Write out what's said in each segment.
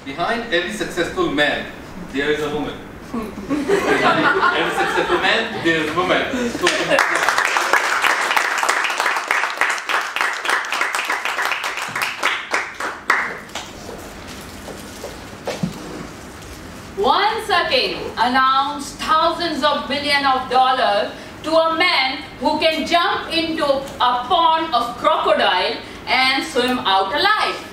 Behind every successful man, there is a woman. Behind every successful man, there is a woman. So, once a king announced thousands of billions of dollars to a man who can jump into a pond of crocodile and swim out alive.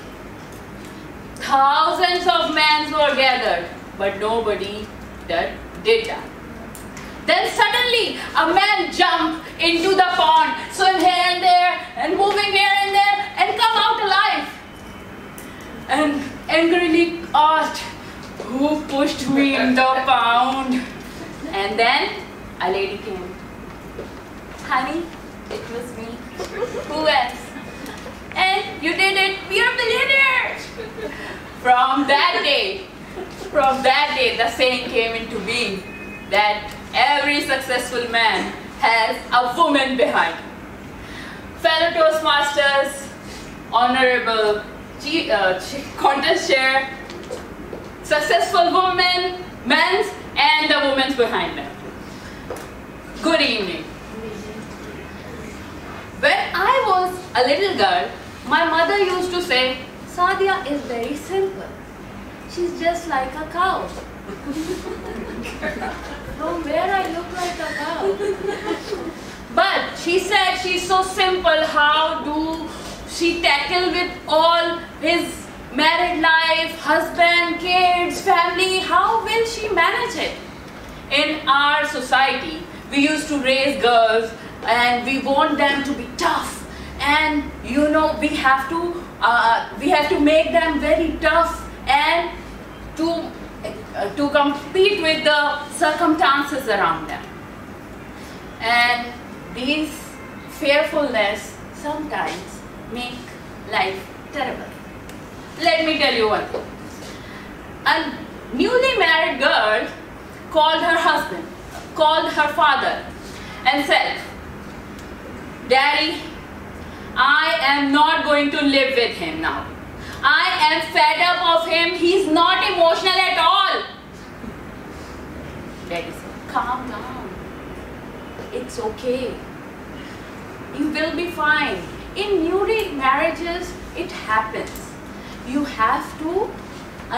Thousands of men were gathered, but nobody did that. Then suddenly a man jumped into the pond, swim here and there, and moving here and there, and come out alive. And angrily asked, "Who pushed me in the pond?" And then a lady came. "Honey, it was me. Who else? And you did it. We are billionaires." From that day, the saying came into being that every successful man has a woman behind. Fellow Toastmasters, honorable contest chair, successful women, men, and the women behind them. Good evening. When I was a little girl, my mother used to say, "Sadia is very simple. She's just like a cow." From where I look like a cow? But she said she's so simple, how do she tackle with all his married life, husband, kids, family? How will she manage it? In our society, we used to raise girls and we want them to be tough, and you know we have to make them very tough and to compete with the circumstances around them. And these fearfulness sometimes make life terrible. Let me tell you one thing. A newly married girl called her husband, called her father, and said, "Daddy, I am not going to live with him now. I am fed up of him. He's not emotional at all." Daddy said, "Calm down. It's okay. You will be fine." In newly marriages, it happens. You have to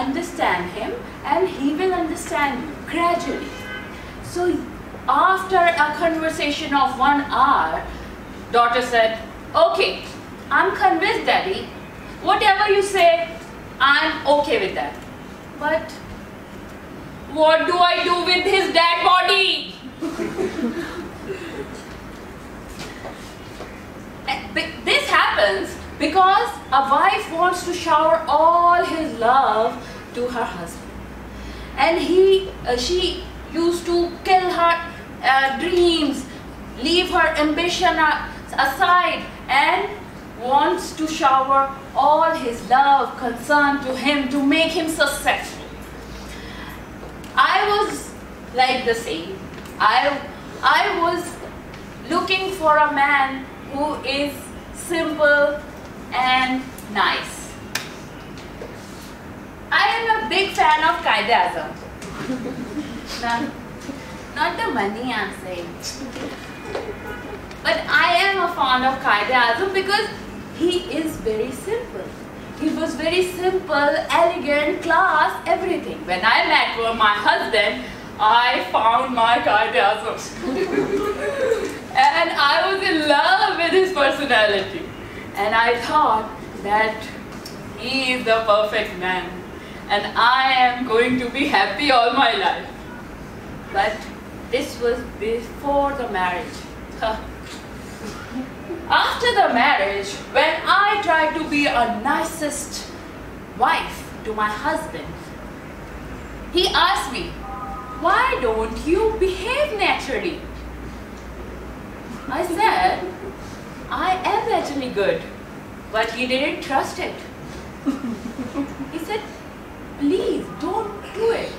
understand him and he will understand you gradually. So after a conversation of 1 hour, daughter said, "Okay, I'm convinced, Daddy. Whatever you say, I'm okay with that. But what do I do with his dead body?" This happens because a wife wants to shower all his love to her husband. And she used to kill her dreams, leave her ambition aside, and wants to shower all his love, concern to him to make him successful. I was like the same. I was looking for a man who is simple and nice. I am a big fan of Quaid-e-Azam. Not the money I'm saying. But I am a fan of Quaid-e-Azam because he is very simple. He was very simple, elegant, class, everything. When I met my husband, I found my Quaid-e-Azam. And I was in love with his personality. And I thought that he is the perfect man. And I am going to be happy all my life. But this was before the marriage. After the marriage, when I tried to be a nicest wife to my husband, he asked me, "Why don't you behave naturally?" I said, "I am naturally good," but he didn't trust it. He said, "Please don't do it."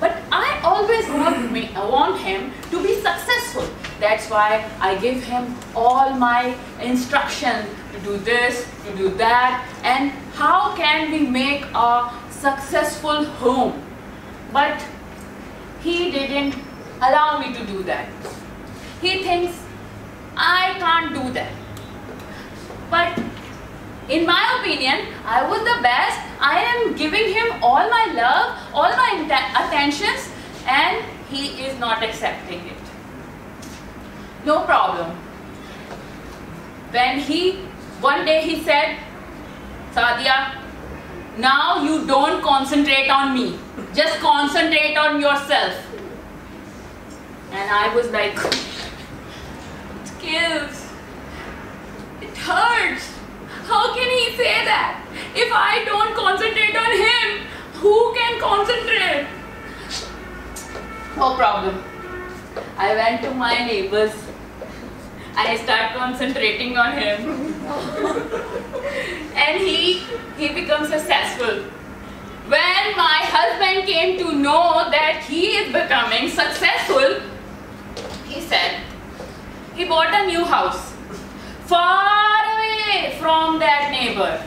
But I always want him to be successful. That's why I give him all my instruction to do this, to do that, and how can we make a successful home. But he didn't allow me to do that. He thinks I can't do that. But in my opinion, I was the best. I am giving him all my love, all my attentions, and he is not accepting it. No problem. When one day he said, Sadia, now you don't concentrate on me. Just concentrate on yourself. And I was like, it kills. It hurts. How can he say that? If I don't concentrate on him, who can concentrate? No problem. I went to my neighbors. I started concentrating on him. And he becomes successful. When my husband came to know that he is becoming successful, he said, he bought a new house far away from that neighbor.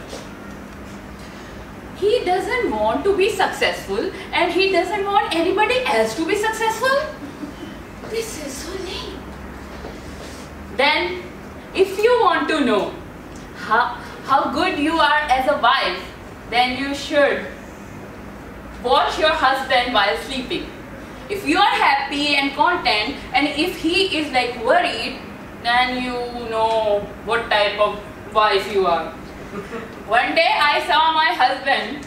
He doesn't want to be successful and he doesn't want anybody else to be successful. This is so lame. Then, if you want to know how good you are as a wife, then you should watch your husband while sleeping. If you are happy and content, and if he is like worried, then you know what type of wife you are. One day I saw my husband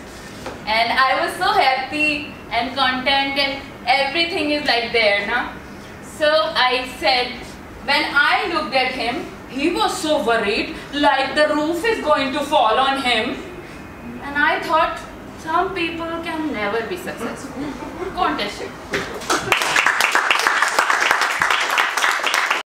and I was so happy and content and everything is like there, na? So I said, when I looked at him, he was so worried, like the roof is going to fall on him. And I thought, some people can never be successful. Contest it.